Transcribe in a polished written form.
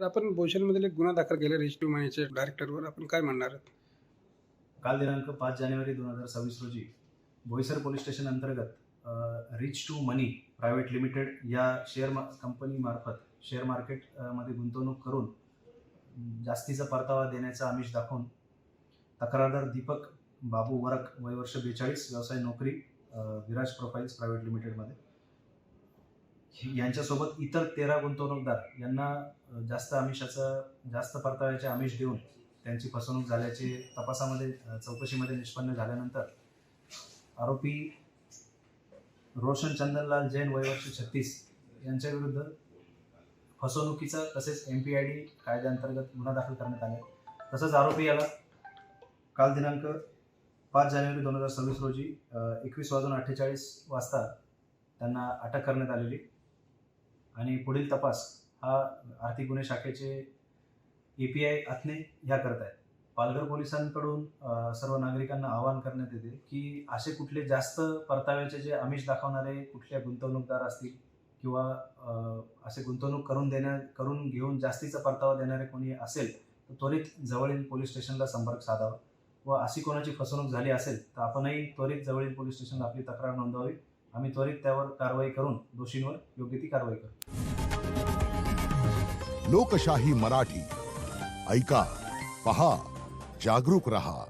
तर आपण भोईसरमधील एक गुन्हा दाखल केला रिच टू मनीच्या डायरेक्टरवर. आपण काय म्हणणार आहात? काल दिनांक 5 जानेवारी 2026 रोजी बोईसर पोलीस स्टेशन अंतर्गत Rich To Money Private Limited या कंपनीमार्फत शेअर मार्केटमध्ये गुंतवणूक करून जास्तीचा परतावा देण्याचा आमिष दाखवून तक्रारदार दीपक बाबू वरक वय वर्ष 42 व्यवसाय नोकरी विराज प्रोफाईल्स प्रायव्हेट लिमिटेडमध्ये यांच्यासोबत इतर 13 गुंतवणूकदार यांना जास्त परताव्याचे आमिष देऊन त्यांची फसवणूक झाल्याचे तपासामध्ये चौकशीमध्ये निष्पन्न झाल्यानंतर आरोपी रोशन चंदनलाल जैन वय वर्ष 36 यांच्या विरुद्ध फसवणुकीचा तसेच MPID कायद्याअंतर्गत गुन्हा दाखल करण्यात आला. तसंच आरोपी याला काल दिनांक 5 जानेवारी 2026 रोजी 21:48 वाजता त्यांना अटक करण्यात आलेली आणि पुढील तपास हा आर्थिक गुन्हे शाखेचे API आत्ने ह्या करत आहेत. पालघर पोलिसांकडून सर्व नागरिकांना आवाहन करण्यात येते की असे कुठले जास्त परताव्याचे जे आमिष दाखवणारे कुठले गुंतवणूकदार असतील किंवा असे गुंतवणूक करून घेऊन जास्तीचा परतावा देणारे कोणी असेल तर त्वरित जवळील पोलीस स्टेशनला संपर्क साधावा व अशी कोणाची फसवणूक झाली असेल तर आपणही त्वरित जवळील पोलीस स्टेशनला आपली तक्रार नोंदवावी. आम्ही त्वरित त्यावर कारवाई करून दोषींवर योग्य ती कारवाई करू. लोकशाही मराठी ऐका, पहा, जागरूक रहा.